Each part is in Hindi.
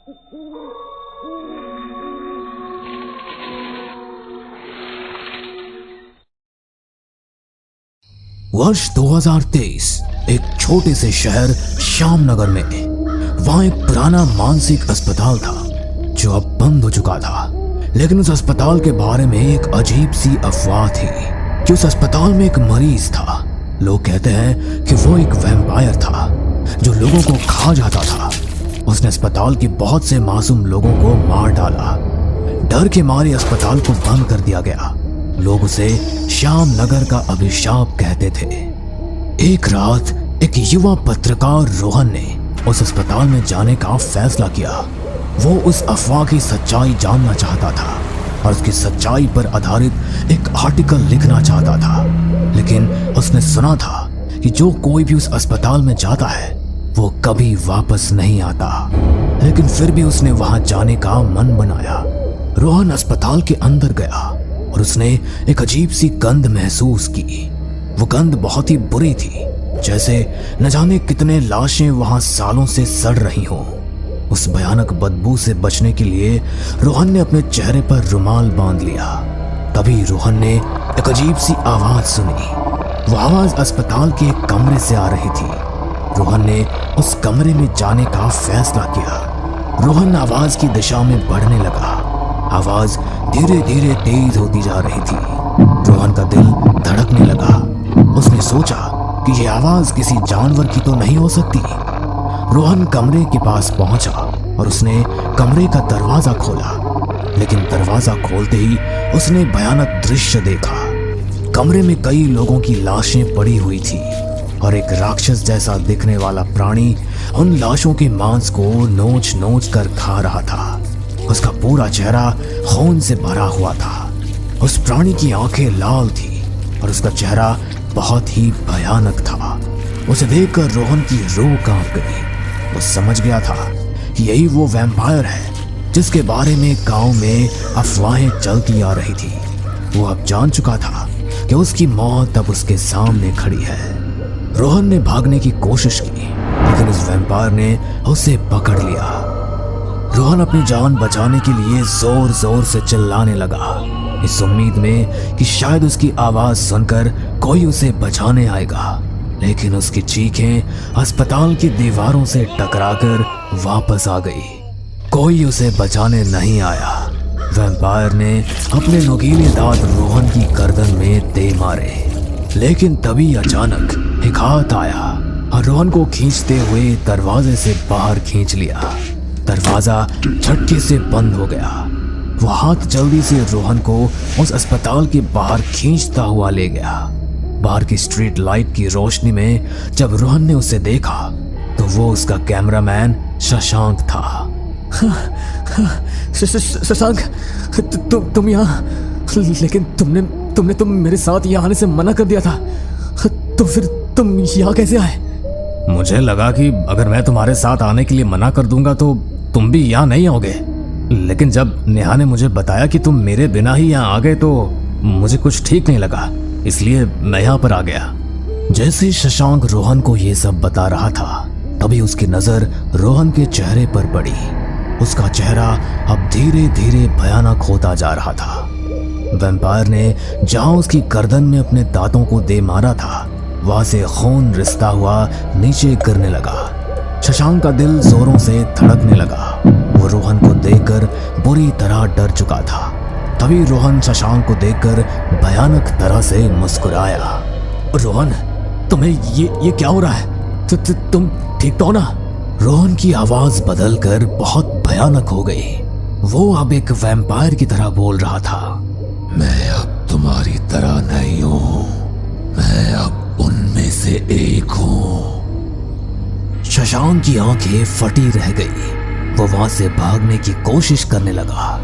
वर्ष 2023 एक छोटे से शहर श्यामनगर में वहां एक पुराना मानसिक अस्पताल था जो अब बंद हो चुका था। लेकिन उस अस्पताल के बारे में एक अजीब सी अफवाह थी कि उस अस्पताल में एक मरीज था। लोग कहते हैं कि वो एक वैम्पायर था जो लोगों को खा जाता था। उसने अस्पताल के बहुत से मासूम लोगों को मार डाला। डर के मारे अस्पताल को बंद कर दिया गया। लोग उसे श्यामनगर का अभिशाप कहते थे। एक रात एक युवा पत्रकार रोहन ने उस अस्पताल में जाने का फैसला किया। वो उस अफवाह की सच्चाई जानना चाहता था और उसकी सच्चाई पर आधारित एक आर्टिकल लिखना चाहता था। लेकिन उसने सुना था कि जो कोई भी उस अस्पताल में जाता है वो कभी वापस नहीं आता। लेकिन फिर भी उसने वहां जाने का मन बनाया। रोहन अस्पताल के अंदर गया और उसने एक अजीब सी गंध महसूस की। वो गंध बहुत ही बुरी थी, जैसे न जाने कितने लाशें वहां सालों से सड़ रही हों। उस भयानक बदबू से बचने के लिए रोहन ने अपने चेहरे पर रुमाल बांध लिया। तभी रोहन ने एक अजीब सी आवाज सुनी। वो आवाज अस्पताल के एक कमरे से आ रही थी। रोहन ने उस कमरे में जाने का फैसला किया। रोहन आवाज की दिशा में बढ़ने लगा। आवाज धीरे धीरे तेज होती जा रही थी। रोहन का दिल धड़कने लगा। उसने सोचा कि यह आवाज किसी जानवर की तो नहीं हो सकती। रोहन कमरे के पास पहुंचा और उसने कमरे का दरवाजा खोला। लेकिन दरवाजा खोलते ही उसने भयानक दृश्य देखा। कमरे में कई लोगों की लाशें पड़ी हुई थी और एक राक्षस जैसा दिखने वाला प्राणी उन लाशों के मांस को नोच नोच कर खा रहा था। उसका पूरा चेहरा खून से भरा हुआ था। उस प्राणी की आंखें लाल थी और उसका चेहरा बहुत ही भयानक था। उसे देखकर रोहन की रूह कांप गई। वो समझ गया था कि यही वो वैम्पायर है जिसके बारे में गांव में अफवाहें चलती आ रही थी। वो अब जान चुका था कि उसकी मौत अब उसके सामने खड़ी है। रोहन ने भागने की कोशिश की, लेकिन उस वैम्पायर ने उसे पकड़ लिया। रोहन अपनी जान बचाने के लिए जोर जोर से चिल्लाने लगा, इस उम्मीद में कि शायद उसकी आवाज सुनकर कोई उसे बचाने आएगा। लेकिन उसकी चीखें अस्पताल की दीवारों से टकराकर वापस आ गई। कोई उसे बचाने नहीं आया। वैम्पायर ने अपने नुकीले दांत रोहन की गर्दन में दे मारे। लेकिन तभी अचानक एक हाथ आया और रोहन को खींचते हुए दरवाजे से बाहर खींच लिया। दरवाजा झटके से बंद हो गया। वो हाथ जल्दी से रोहन को उस अस्पताल के बाहर खींचता हुआ ले गया। बाहर की स्ट्रीट लाइट की रोशनी में जब रोहन ने उसे देखा तो वो उसका कैमरामैन शशांक था। शशांक, तुम यहाँ, लेकिन तुमने मेरे साथ यहाँ आने से मना कर दिया था, तो फिर तुम यहाँ कैसे आए? मुझे लगा कि अगर मैं तुम्हारे साथ आने के लिए मना कर दूंगा तो तुम भी यहाँ नहीं आओगे। लेकिन जब नेहा ने मुझे बताया कि तुम मेरे बिना ही यहाँ आ गए तो मुझे कुछ ठीक नहीं लगा, इसलिए मैं यहाँ पर आ गया। जैसे शशांक रोहन को ये सब बता रहा था तभी उसकी नजर रोहन के चेहरे पर पड़ी। उसका चेहरा अब धीरे धीरे भयानक होता जा रहा था। वैम्पायर ने जहां उसकी गर्दन में अपने दांतों को दे मारा था वहां से खून रिसता हुआ नीचे गिरने लगा। शशांक का दिल जोरों से धड़कने लगा। वो रोहन को देखकर बुरी तरह डर चुका था। तभी रोहन शशांक को देखकर भयानक तरह से मुस्कुराया। रोहन, तुम्हें ये क्या हो रहा है? तुम ठीक तो हो ना? रोहन की आवाज बदलकर बहुत भयानक हो गई। वो अब एक वैम्पायर की तरह बोल रहा था। मैं अब तुम्हारी तरह नहीं हूं, मैं अब उनमें से एक हूं। शशांक की आंखें फटी रह गई। वो वहां से भागने की कोशिश करने लगा।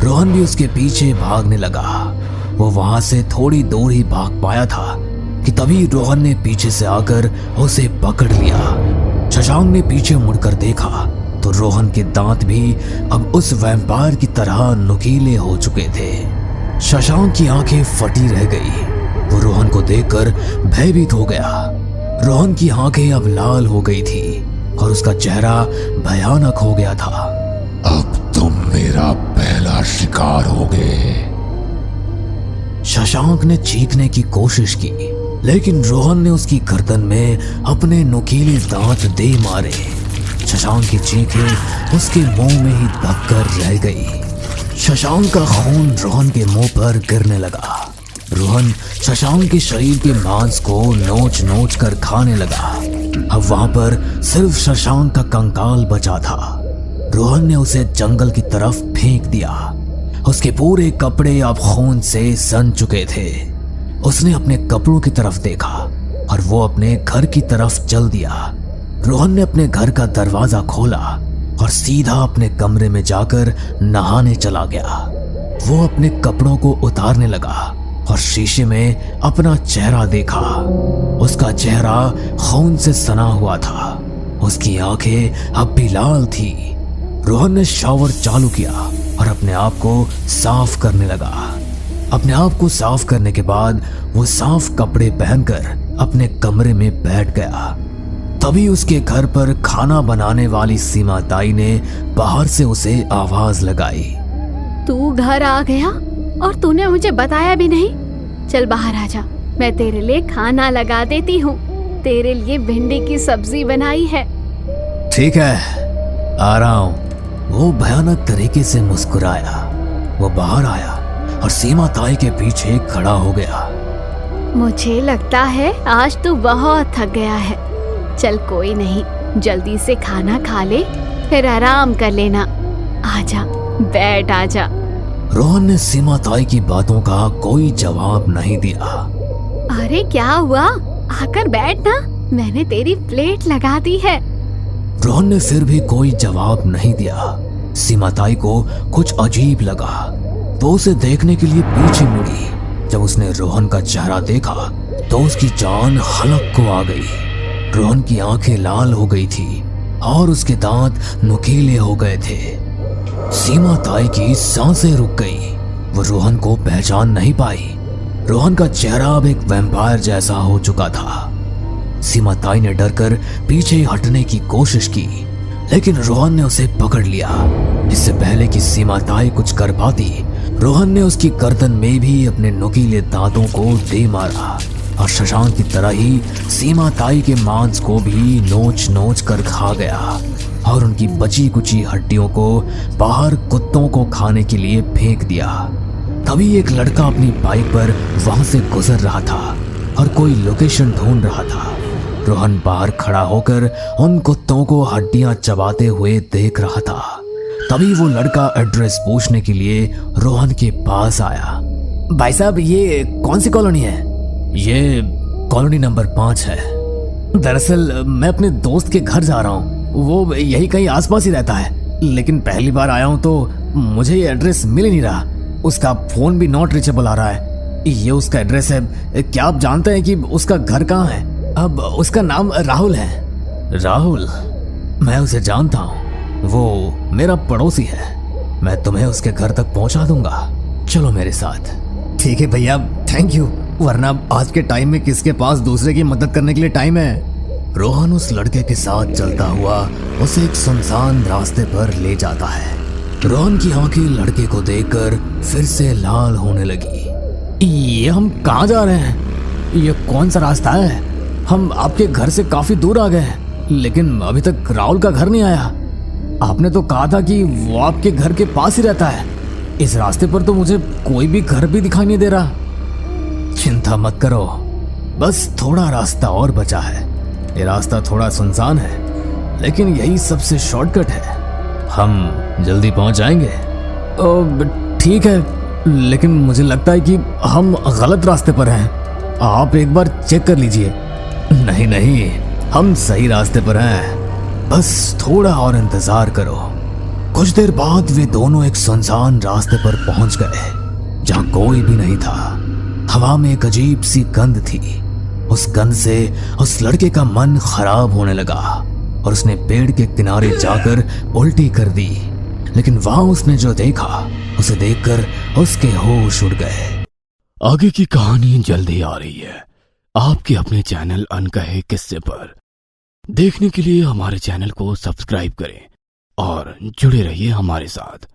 रोहन भी उसके पीछे भागने लगा। वो वहां से थोड़ी दूर ही भाग पाया था कि तभी रोहन ने पीछे से आकर उसे पकड़ लिया। शशांक ने पीछे मुड़कर देखा तो रोहन के दांत भी अब उस वैम्पायर की तरह नुकीले हो चुके थे। शशांक की आंखें फटी रह गई। वो रोहन को देखकर भयभीत हो गया। रोहन की आंखें अब लाल हो गई थी और उसका चेहरा भयानक हो गया था। मेरा पहला शिकार होगे। शशांक ने चीखने की कोशिश की, लेकिन रोहन ने उसकी गर्दन में अपने नुकीले दांत दे मारे। शशांक की चीखें उसके मुंह में ही दबकर रह गई। शशांक का खून रोहन के मुंह पर गिरने लगा। रोहन शशांक के शरीर के मांस को नोच नोच कर खाने लगा। अब वहां पर सिर्फ शशांक का कंकाल बचा था। रोहन ने उसे जंगल की तरफ फेंक दिया। उसके पूरे कपड़े अब खून से सन चुके थे। उसने अपने कपड़ों की तरफ देखा और वो अपने घर की तरफ चल दिया। रोहन ने अपने घर का दरवाजा खोला और सीधा अपने कमरे में जाकर नहाने चला गया। वो अपने कपड़ों को उतारने लगा और शीशे में अपना चेहरा देखा। उसका चेहरा खून से सना हुआ था। उसकी आंखें अब भी लाल थी। रोहन ने शावर चालू किया और अपने आप को साफ करने लगा। अपने आप को साफ करने के बाद वो साफ कपड़े पहनकर अपने कमरे में बैठ गया। तभी उसके घर पर खाना बनाने वाली सीमा ताई ने बाहर से उसे आवाज लगाई। तू घर आ गया और तूने मुझे बताया भी नहीं। चल बाहर आ जा, मैं तेरे लिए खाना लगा देती हूँ। तेरे लिए भिंडी की सब्जी बनाई है। ठीक है, आ रहा हूँ। वो भयानक तरीके से मुस्कुराया। वो बाहर आया और सीमा ताई के पीछे खड़ा हो गया। मुझे लगता है आज तू बहुत थक गया है। चल कोई नहीं, जल्दी से खाना खा ले, फिर आराम कर लेना। आजा, बैठ आजा। रोहन ने सीमा ताई की बातों का कोई जवाब नहीं दिया। अरे क्या हुआ, आकर बैठ ना, मैंने तेरी प्लेट लगा दी है। रोहन ने फिर भी कोई जवाब नहीं दिया। सीमा ताई को कुछ अजीब लगा तो उसे देखने के लिए पीछे मुड़ी। जब उसने रोहन का चेहरा देखा तो उसकी जान हलक को आ गई। रोहन की आंखें लाल हो गई थी और उसके दांत नुकीले हो गए थे। सीमा ताई की सांसें रुक गई। वो रोहन को पहचान नहीं पाई। रोहन का चेहरा अब एक वैम्पायर जैसा हो चुका था। सीमा ताई ने डरकर पीछे हटने की कोशिश की, लेकिन रोहन ने उसे पकड़ लिया। इससे पहले कि सीमा ताई कुछ कर पाती, रोहन ने उसकी गर्दन में भी अपने नुकीले दांतों को दे मारा और शशांक की तरह ही सीमा ताई के मांस को भी नोच नोच कर खा गया और उनकी बची कुची हड्डियों को बाहर कुत्तों को खाने के लिए फेंक दिया। तभी एक लड़का अपनी बाइक पर वहां से गुजर रहा था और कोई लोकेशन ढूंढ रहा था। रोहन बाहर खड़ा होकर उन कुत्तों को हड्डियां चबाते हुए देख रहा था। तभी वो लड़का एड्रेस पूछने के लिए रोहन के पास आया। भाई साहब, ये कौन सी कॉलोनी है? ये कॉलोनी नंबर 5 है। दरअसल मैं अपने दोस्त के घर जा रहा हूँ। वो यही कहीं आसपास ही रहता है, लेकिन पहली बार आया हूँ तो मुझे ये एड्रेस मिल ही नहीं रहा। उसका फोन भी नॉट रीचेबल आ रहा है। ये उसका एड्रेस है। क्या आप जानते हैं कि उसका घर कहाँ है? अब उसका नाम राहुल है। राहुल? मैं उसे जानता हूँ, वो मेरा पड़ोसी है। मैं तुम्हें उसके घर तक पहुंचा दूंगा, चलो मेरे साथ। ठीक है भैया, थैंक यू, वरना आज के टाइम में किसके पास दूसरे की मदद करने के लिए टाइम है। रोहन उस लड़के के साथ चलता हुआ उसे एक सुनसान रास्ते पर ले जाता है। रोहन की आंखें लड़के को देखकर फिर से लाल होने लगी। ये हम कहाँ जा रहे हैं? ये कौन सा रास्ता है? हम आपके घर से काफी दूर आ गए हैं, लेकिन अभी तक राहुल का घर नहीं आया। आपने तो कहा था कि वो आपके घर के पास ही रहता है। इस रास्ते पर तो मुझे कोई भी घर भी दिखाई नहीं दे रहा। चिंता मत करो, बस थोड़ा रास्ता और बचा है। ये रास्ता थोड़ा सुनसान है, लेकिन यही सबसे शॉर्टकट है। हम जल्दी पहुंच जाएंगे। ठीक है, लेकिन मुझे लगता है कि हम गलत रास्ते पर हैं। आप एक बार चेक कर लीजिए। नहीं नहीं, हम सही रास्ते पर हैं, बस थोड़ा और इंतजार करो। कुछ देर बाद वे दोनों एक सुनसान रास्ते पर पहुंच गए, जहां कोई भी नहीं था। हवा में एक अजीब सी गंध थी। उस गंध से उस लड़के का मन खराब होने लगा और उसने पेड़ के किनारे जाकर उल्टी कर दी। लेकिन वहां उसने जो देखा, उसे देखकर उसके होश उड़ गए। आगे की कहानी जल्दी आ रही है आपके अपने चैनल अनकहे किस्से पर। देखने के लिए हमारे चैनल को सब्सक्राइब करें और जुड़े रहिए हमारे साथ।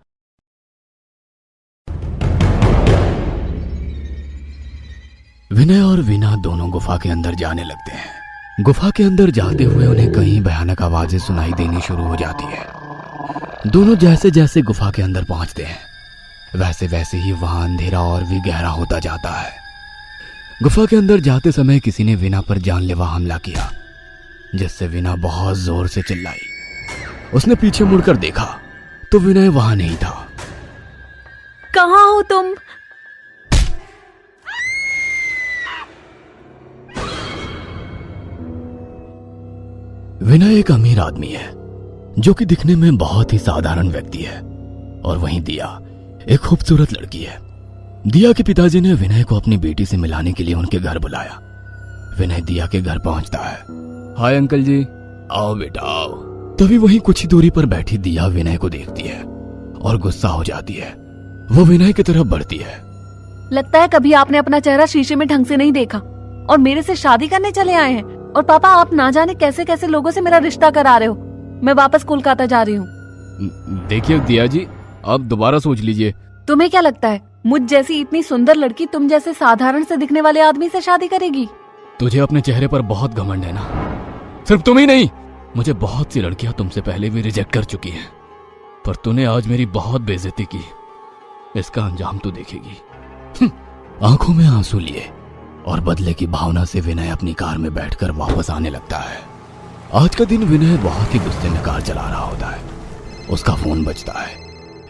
विनय और वीना दोनों गुफा के अंदर जाने लगते हैं। गुफा के अंदर जाते हुए उन्हें कई भयानक आवाजें सुनाई देनी शुरू हो जाती है। दोनों जैसे जैसे गुफा के अंदर पहुंचते हैं वैसे वैसे ही वहां अंधेरा और भी गहरा होता जाता है। गुफा के अंदर जाते समय किसी ने वीना पर जानलेवा हमला किया, जिससे वीना बहुत जोर से चिल्लाई। उसने पीछे मुड़कर देखा तो विनय वहां नहीं था। कहाँ हो तुम? विनय एक अमीर आदमी है जो कि दिखने में बहुत ही साधारण व्यक्ति है, और वहीं दिया एक खूबसूरत लड़की है। दिया के पिताजी ने विनय को अपनी बेटी से मिलाने के लिए उनके घर बुलाया। विनय दिया के घर पहुंचता है। हाय अंकल जी। आओ बेटा आओ। तभी वहीं कुछ ही दूरी पर बैठी दिया विनय को देखती है और गुस्सा हो जाती है। वो विनय की तरफ बढ़ती है। लगता है कभी आपने अपना चेहरा शीशे में ढंग से नहीं देखा और मेरे से शादी करने चले आए हैं। और पापा, आप ना जाने कैसे कैसे लोगों से मेरा रिश्ता करा रहे हो। मैं वापस कोलकाता जा रही हूँ। देखिए दिया जी, आप दोबारा सोच लीजिए। तुम्हें क्या लगता है मुझ जैसी इतनी सुंदर लड़की तुम जैसे साधारण से दिखने वाले आदमी से शादी करेगी? तुझे अपने चेहरे पर बहुत घमंड है ना। सिर्फ तुम ही नहीं, मुझे बहुत सी लड़कियां तुमसे पहले भी रिजेक्ट कर चुकी हैं, पर तूने आज मेरी बहुत बेइज्जती की। इसका अंजाम तो देखेगी। आंखों में आंसू लिए और बदले की भावना से विनय अपनी कार में बैठकर वापस आने लगता है। आज का दिन विनय बहुत ही गुस्से में कार चला रहा होता है। उसका फोन बजता है।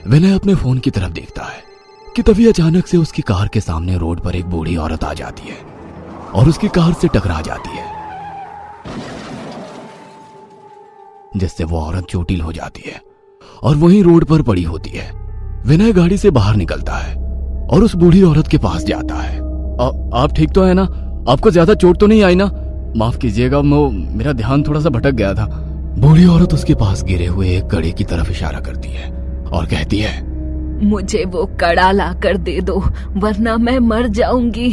विनय अपने फोन की तरफ देखता है कि तभी अचानक से उसकी कार के सामने रोड पर एक बूढ़ी औरत आ जाती है और उसकी कार से टकरा जाती है, जिससे वो औरत चोटिल हो जाती है और वहीं रोड पर पड़ी होती है। विनय गाड़ी से बाहर निकलता है और उस बूढ़ी औरत के पास जाता है। आप ठीक तो है ना? आपको ज्यादा चोट तो नहीं आई ना? माफ कीजिएगा, मेरा ध्यान थोड़ा सा भटक गया था। बूढ़ी औरत उसके पास गिरे हुए एक कड़े की तरफ इशारा करती है और कहती है, मुझे वो कड़ा ला कर दे दो वरना मैं मर जाऊंगी।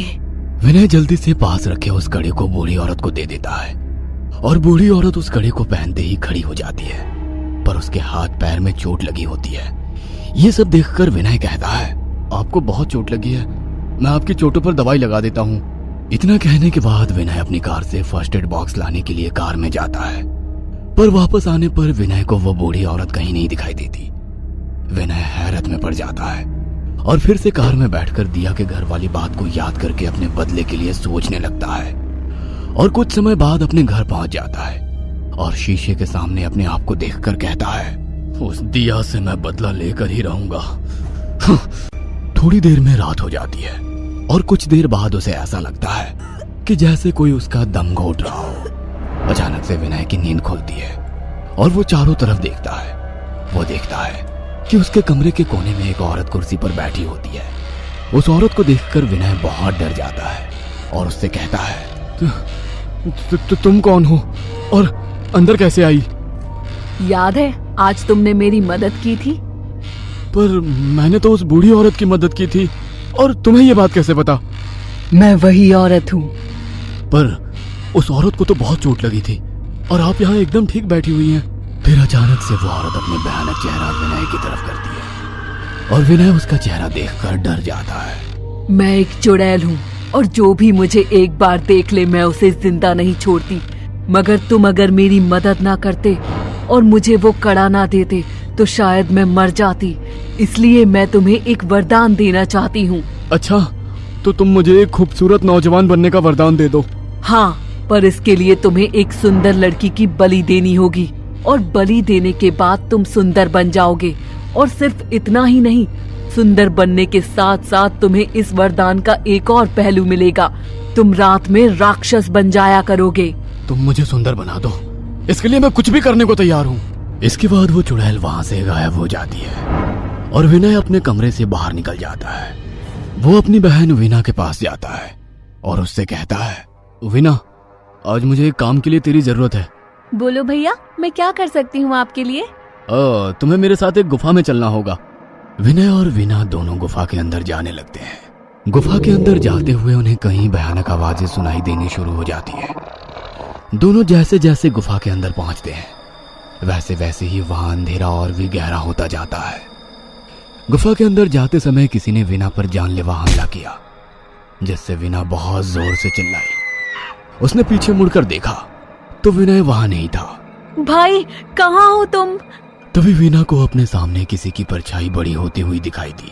विनय जल्दी से पास रखे उस कड़े को बूढ़ी औरत को दे देता है और बूढ़ी औरत उस कड़े को पहनते ही खड़ी हो जाती है, पर उसके हाथ पैर में चोट लगी होती है। ये सब देखकर विनय कहता है, आपको बहुत चोट लगी है, मैं आपकी चोटों पर दवाई लगा देता हूँ। इतना कहने के बाद विनय अपनी कार से फर्स्ट एड बॉक्स लाने के लिए कार में जाता है, पर वापस आने पर विनय को वो बूढ़ी औरत कहीं नहीं दिखाई देती। विनय हैरत में पड़ जाता है और फिर से कार में बैठकर दिया के घर वाली बात को याद करके अपने बदले के लिए सोचने लगता है और कुछ समय बाद अपने घर पहुंच जाता है और शीशे के सामने अपने आप को देखकर कहता है, उस दिया से मैं बदला लेकर ही रहूंगा। थोड़ी देर में रात हो जाती है और कुछ देर बाद उसे ऐसा लगता है कि जैसे कोई उसका दम घोट रहा हो। अचानक से विनय की नींद खुलती है और वो चारों तरफ देखता है। वो देखता है कि उसके कमरे के कोने में एक औरत कुर्सी पर बैठी होती है। उस औरत को देखकर विनय बहुत डर जाता है और उससे कहता है, तुम कौन हो और अंदर कैसे आई? याद है आज तुमने मेरी मदद की थी? पर मैंने तो उस बूढ़ी औरत की मदद की थी, और तुम्हें ये बात कैसे पता? मैं वही औरत हूँ। पर उस औरत को तो बहुत चोट लगी थी और आप यहाँ एकदम ठीक बैठी हुई हैं। फिर अचानक से वो औरत अपने भयानक चेहरा विनय की तरफ करती है और विनय उसका चेहरा देखकर डर जाता है। मैं एक चुड़ैल हूँ और जो भी मुझे एक बार देख ले मैं उसे जिंदा नहीं छोड़ती। मगर तुम अगर मेरी मदद ना करते और मुझे वो कड़ा ना देते तो शायद मैं मर जाती। इसलिए मैं तुम्हें एक वरदान देना चाहती हूँ। अच्छा, तो तुम मुझे एक खूबसूरत नौजवान बनने का वरदान दे दो। हाँ, पर इसके लिए तुम्हें एक सुंदर लड़की की बलि देनी होगी और बलि देने के बाद तुम सुंदर बन जाओगे। और सिर्फ इतना ही नहीं, सुंदर बनने के साथ साथ तुम्हें इस वरदान का एक और पहलू मिलेगा। तुम रात में राक्षस बन जाया करोगे। तुम मुझे सुंदर बना दो, इसके लिए मैं कुछ भी करने को तैयार हूँ। इसके बाद वो चुड़ैल वहां से गायब हो जाती है और विनय अपने कमरे से बाहर निकल जाता है। वो अपनी बहन वीना के पास जाता है और उससे कहता है, वीना, आज मुझे एक काम के लिए तेरी जरूरत है। बोलो भैया, मैं क्या कर सकती हूँ आपके लिए? तुम्हें मेरे साथ एक गुफा में चलना होगा। विनय और वीना दोनों गुफा के अंदर जाने लगते हैं। गुफा के अंदर जाते हुए उन्हें कई भयानक आवाजें सुनाई देनी शुरू हो जाती है। दोनों जैसे जैसे गुफा के अंदर पहुंचते हैं वैसे वैसे ही वहां अंधेरा और भी गहरा होता जाता है। गुफा के अंदर जाते समय किसी ने वीना पर जानलेवा हमला किया, जिससे वीना बहुत जोर से चिल्लाई। उसने पीछे मुड़कर देखा तो विनय वहां नहीं था। भाई कहाँ हो तुम? तभी वीना को अपने सामने किसी की परछाई बड़ी होती हुई दिखाई दी।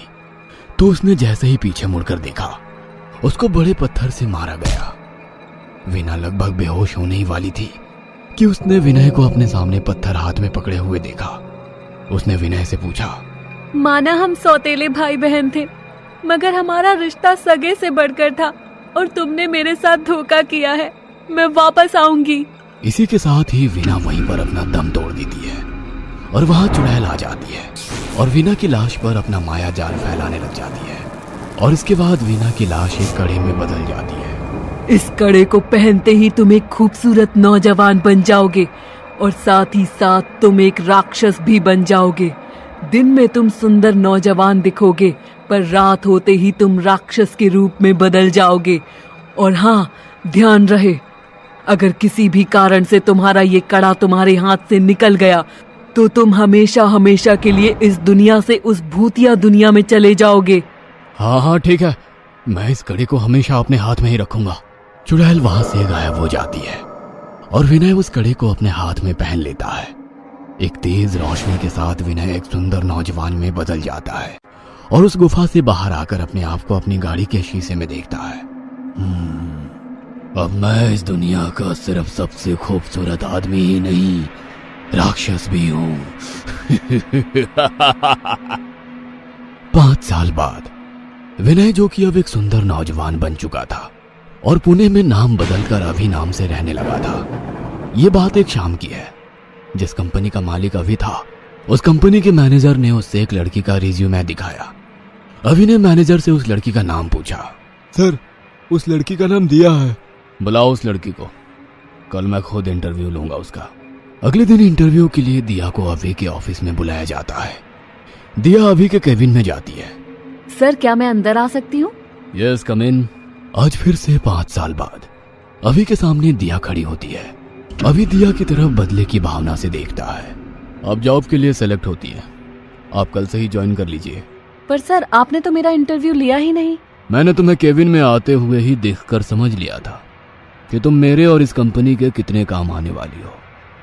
तो उसने जैसे ही पीछे मुड़कर देखा, उसको बड़े पत्थर से मारा गया। वीना लगभग बेहोश होने ही वाली थी कि उसने विनय को अपने सामने पत्थर हाथ में पकड़े हुए देखा। उसने विनय से पूछा, माना हम सौतेले भाई बहन थे, मगर हमारा रिश्ता सगे से बढ़कर था और तुमने मेरे साथ धोखा किया है। मैं वापस आऊंगी। इसी के साथ ही वीना वहीं पर अपना दम तोड़ देती है और वहां चुड़ैल आ जाती है और वीना की लाश पर अपना माया जाल फैलाने लग जाती है। और इसके बाद वीना की लाश एक कड़े में बदल जाती है। इस कड़े को पहनते ही तुम एक खूबसूरत नौजवान बन जाओगे और साथ ही साथ तुम एक राक्षस भी बन जाओगे। दिन में तुम सुंदर नौजवान दिखोगे, पर रात होते ही तुम राक्षस के रूप में बदल जाओगे। और हाँ, ध्यान रहे, अगर किसी भी कारण से तुम्हारा ये कड़ा तुम्हारे हाथ से निकल गया तो तुम हमेशा हमेशा के लिए इस दुनिया से उस भूतिया दुनिया में चले जाओगे। हाँ हाँ ठीक है, मैं इस कड़े को हमेशा अपने हाथ में ही रखूंगा। चुड़ैल वहां से गायब हो जाती है और विनय उस कड़े को अपने हाथ में पहन लेता है। एक तेज रोशनी के साथ विनय एक सुंदर नौजवान में बदल जाता है और उस गुफा से बाहर आकर अपने आप को अपनी गाड़ी के शीशे में देखता है। अब मैं इस दुनिया का सिर्फ सबसे खूबसूरत आदमी ही नहीं, राक्षस भी हूं। 5 साल बाद विनय, जो कि अब एक सुंदर नौजवान बन चुका था और पुणे में नाम बदलकर अभी नाम से रहने लगा था। ये बात एक शाम की है। जिस कंपनी का मालिक अभी था, उस कंपनी के मैनेजर ने उससे एक लड़की का रिज्यूमे दिखाया। अभी ने मैनेजर से उस लड़की का नाम पूछा। सर, उस लड़की का नाम दिया है। बुलाओ उस लड़की को, कल मैं खुद इंटरव्यू लूंगा उसका। अगले दिन इंटरव्यू के लिए दिया को अभी के ऑफिस में बुलाया जाता है। दिया अभी के केबिन में जाती है। सर, क्या मैं अंदर आ सकती हूँ? यस, कम इन। आज फिर से 5 साल बाद अभी के सामने दिया खड़ी होती है। अभी दिया की तरफ बदले की भावना से देखता है। आप जॉब के लिए सेलेक्ट होती है, आप कल से ही ज्वाइन कर लीजिए। पर सर, आपने तो मेरा इंटरव्यू लिया ही नहीं। मैंने तुम्हें केबिन में आते हुए ही देखकर समझ लिया था कि तुम मेरे और इस कंपनी के कितने काम आने वाली हो।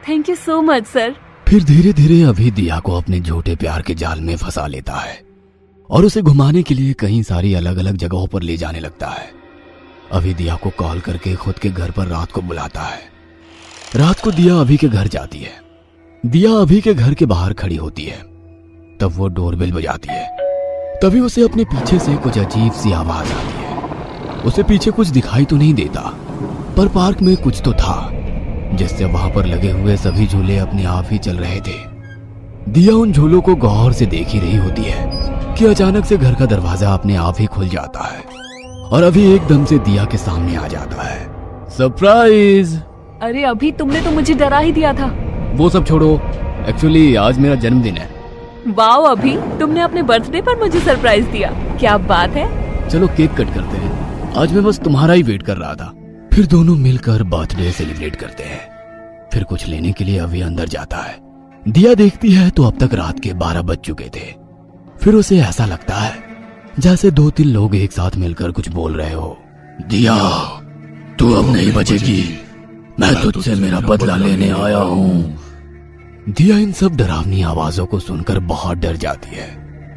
Thank you so much sir. फिर धीरे धीरे अभी दिया को अपने झूठे प्यार के जाल में फंसा लेता है और उसे घुमाने के लिए कई सारी अलग अलग जगहों पर ले जाने लगता है। अभी दिया को कॉल करके खुद के घर पर रात को बुलाता है। रात को दिया अभी के घर जाती है। दिया अभी के घर के बाहर खड़ी होती है। तब वो डोरबेल बजाती है। तभी उसे अपने पीछे से कुछ अजीब सी आवाज आती है। उसे पीछे कुछ दिखाई तो नहीं देता, पर पार्क में कुछ तो था, जिससे वहां पर लगे हुए सभी झूले अपने आप ही चल रहे थे। दिया उन झूलों को गौर से देख ही रही होती है कि अचानक से घर का दरवाजा अपने आप ही खुल जाता है और अभी एकदम से दिया के सामने आ जाता है। सरप्राइज! अरे अभी, तुमने तो मुझे डरा ही दिया था। वो सब छोड़ो, एक्चुअली आज मेरा जन्मदिन है। वाओ अभी, तुमने अपने बर्थडे पर मुझे सरप्राइज दिया, क्या बात है। चलो केक कट करते हैं, आज मैं बस तुम्हारा ही वेट कर रहा था। फिर दोनों मिलकर बर्थडे सेलिब्रेट करते हैं। फिर कुछ लेने के लिए अभी अंदर जाता है। दिया देखती है तो अब तक रात के 12 बज चुके थे। फिर उसे ऐसा लगता है जैसे 2-3 लोग एक साथ मिलकर कुछ बोल रहे हो। दिया, तू अब नहीं बचेगी, मैं तुझसे मेरा बदला लेने आया हूँ। दिया इन सब डरावनी आवाजों को सुनकर बहुत डर जाती है।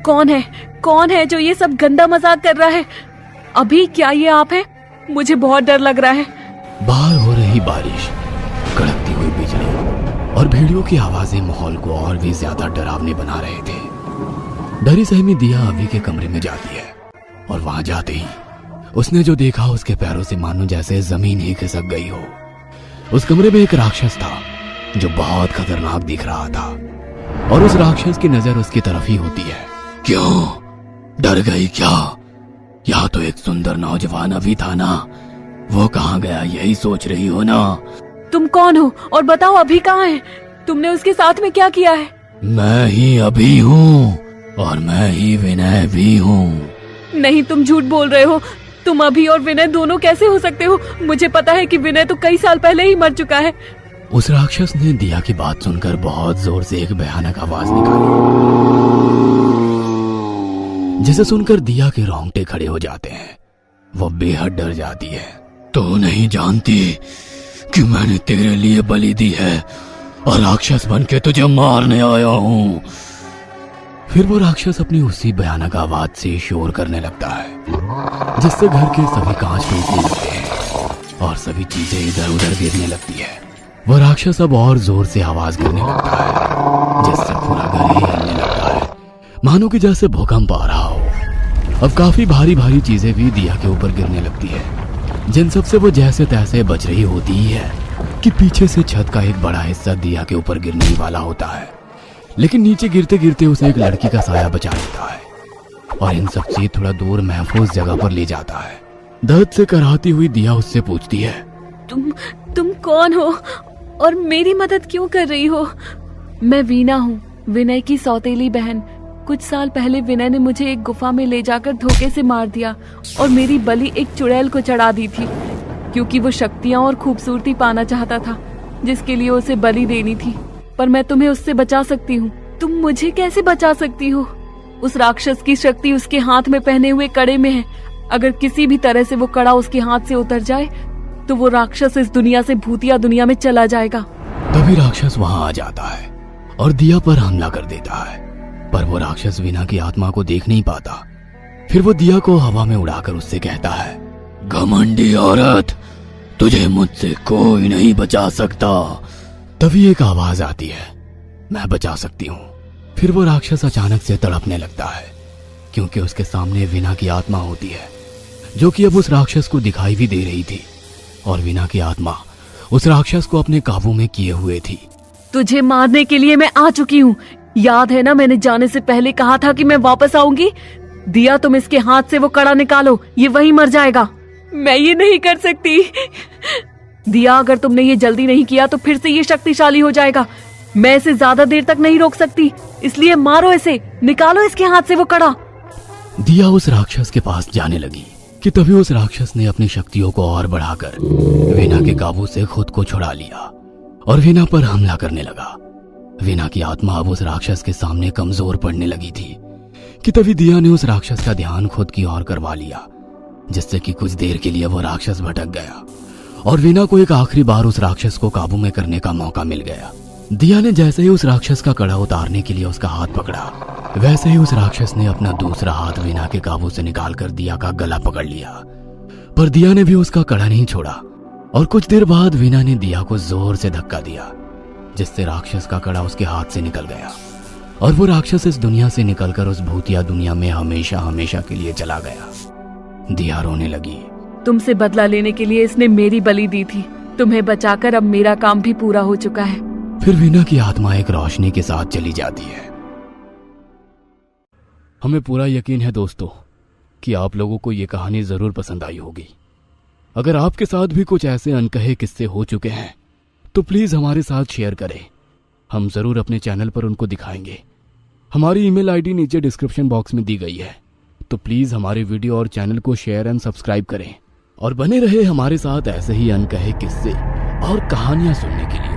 कौन है जो ये सब गंदा मजाक कर रहा है? अभी, क्या ये आप हैं? मुझे बहुत डर लग रहा है। बाहर हो रही बारिश, कड़कती हुई बिजली और भेड़ियों की आवाजें माहौल को और भी ज्यादा डरावने बना रहे थे। डरी सहमी दिया अभी के कमरे में जाती है और वहां जाते ही उसने जो देखा, उसके पैरों से मानो जैसे जमीन ही खिसक गई हो। उस कमरे में एक राक्षस था जो बहुत खतरनाक दिख रहा था और उस राक्षस की नजर उसकी तरफ ही होती है। क्यों डर गई क्या? यहाँ तो एक सुंदर नौजवान अभी था ना, वो कहाँ गया यही सोच रही हो ना? तुम कौन हो और बताओ अभी कहाँ है? तुमने उसके साथ में क्या किया है? मैं ही अभी हूँ और मैं ही विनय भी हूँ। नहीं, तुम झूठ बोल रहे हो। तुम अभी और विनय दोनों कैसे हो सकते हो? मुझे पता है कि विनय तो कई साल पहले ही मर चुका है। उस राक्षस ने दिया की बात सुनकर बहुत जोर से एक भयानक आवाज निकाली, जिसे सुनकर दिया के रोंगटे खड़े हो जाते हैं। वो बेहद डर जाती है। तो नहीं जानती कि मैंने तेरे लिए बलि दी है और राक्षस बन के तुझे मारने आया हूं। फिर वो राक्षस अपनी उसी भयानक आवाज से शोर करने लगता है, जिससे घर के सभी कांच टूटने लगते हैं और सभी चीजें इधर उधर गिरने लगती है। वो राक्षस अब और जोर से आवाज करने लगता है, जिससे पूरा घर ही हिलने लगता है, मानो कि जैसे भूकंप आ रहा हो। अब काफी भारी भारी चीजें भी दिया के ऊपर गिरने लगती है, जिन सब से वो जैसे तैसे बच रही होती ही है कि पीछे से छत का एक बड़ा हिस्सा दिया के ऊपर गिरने ही वाला होता है। लेकिन नीचे गिरते गिरते उसे एक लड़की का साया बचा लेता है और इन सब से थोड़ा दूर महफूज जगह पर ले जाता है। दर्द से कराहती हुई दिया उससे पूछती है, तुम कौन हो और मेरी मदद क्यों कर रही हो? मैं वीना हूँ, विनय की सौतेली बहन। कुछ साल पहले विनय ने मुझे एक गुफा में ले जाकर धोखे से मार दिया और मेरी बलि एक चुड़ैल को चढ़ा दी थी, क्योंकि वो शक्तियाँ और खूबसूरती पाना चाहता था, जिसके लिए उसे बलि देनी थी। पर मैं तुम्हें उससे बचा सकती हूँ। तुम मुझे कैसे बचा सकती हो? उस राक्षस की शक्ति उसके हाथ में पहने हुए कड़े में है। अगर किसी भी तरह से वो कड़ा उसके हाथ से उतर जाए तो वो राक्षस इस दुनिया से भूतिया दुनिया में चला जाएगा। तभी राक्षस वहां आ जाता है और दिया पर हमला कर देता है, पर वो राक्षस वीना की आत्मा को देख नहीं पाता। फिर वो दिया को हवा में उड़ाकर उससे कहता है, घमंडी औरत, तुझे मुझसे कोई नहीं बचा सकता। तभी एक आवाज आती है, मैं बचा सकती हूँ। फिर वो राक्षस अचानक से तड़पने लगता है, क्योंकि उसके सामने वीना की आत्मा होती है, जो कि अब उस राक्षस को दिखाई भी दे रही थी। और वीना की आत्मा उस राक्षस को अपने काबू में किए हुए थी। तुझे मारने के लिए मैं आ चुकी हूँ। याद है ना, मैंने जाने से पहले कहा था कि मैं वापस आऊंगी। दिया, तुम इसके हाथ से वो कड़ा निकालो, ये वहीं मर जाएगा। मैं ये नहीं कर सकती। दिया, अगर तुमने ये जल्दी नहीं किया तो फिर से ये शक्तिशाली हो जाएगा। मैं इसे ज्यादा देर तक नहीं रोक सकती, इसलिए मारो इसे, निकालो इसके हाथ से वो कड़ा। दिया उस राक्षस के पास जाने लगी कि तभी उस राक्षस ने अपनी शक्तियों को और बढ़ाकर वीना के काबू से खुद को छुड़ा लिया और वीना पर हमला करने लगा। वीना की आत्मा अब उस राक्षस के सामने कमजोर पड़ने लगी थी कि तभी दिया ने उस राक्षस का ध्यान खुद की ओर करवा लिया, जिससे कि कुछ देर के लिए वो राक्षस भटक गया और वीना को एक आखिरी बार उस राक्षस को काबू में करने का मौका मिल गया। दिया ने जैसे ही उस राक्षस का कड़ा उतारने के लिए उसका हाथ पकड़ा, वैसे ही उस राक्षस ने अपना दूसरा हाथ वीना के काबू से निकालकर दिया का गला पकड़ लिया। पर दिया ने भी उसका कड़ा नहीं छोड़ा और कुछ देर बाद वीना ने दिया को जोर से धक्का दिया, जिससे राक्षस का कड़ा उसके हाथ से निकल गया और वो राक्षस इस दुनिया से निकलकर उस भूतिया दुनिया में हमेशा हमेशा के लिए चला गया। दिया रोने लगी। तुमसे बदला लेने के लिए इसने मेरी बलि दी थी। तुम्हें बचाकर अब मेरा काम भी पूरा हो चुका है। फिर वीना की आत्मा एक रोशनी के साथ चली जाती है। हमें पूरा यकीन है दोस्तों कि आप लोगों को ये कहानी जरूर पसंद आई होगी। अगर आपके साथ भी कुछ ऐसे अनकहे किस्से हो चुके हैं तो प्लीज हमारे साथ शेयर करें, हम जरूर अपने चैनल पर उनको दिखाएंगे। हमारी ईमेल आईडी नीचे डिस्क्रिप्शन बॉक्स में दी गई है, तो प्लीज हमारे वीडियो और चैनल को शेयर एंड सब्सक्राइब करें और बने रहे हमारे साथ ऐसे ही अनकहे किस्से और कहानियां सुनने के लिए।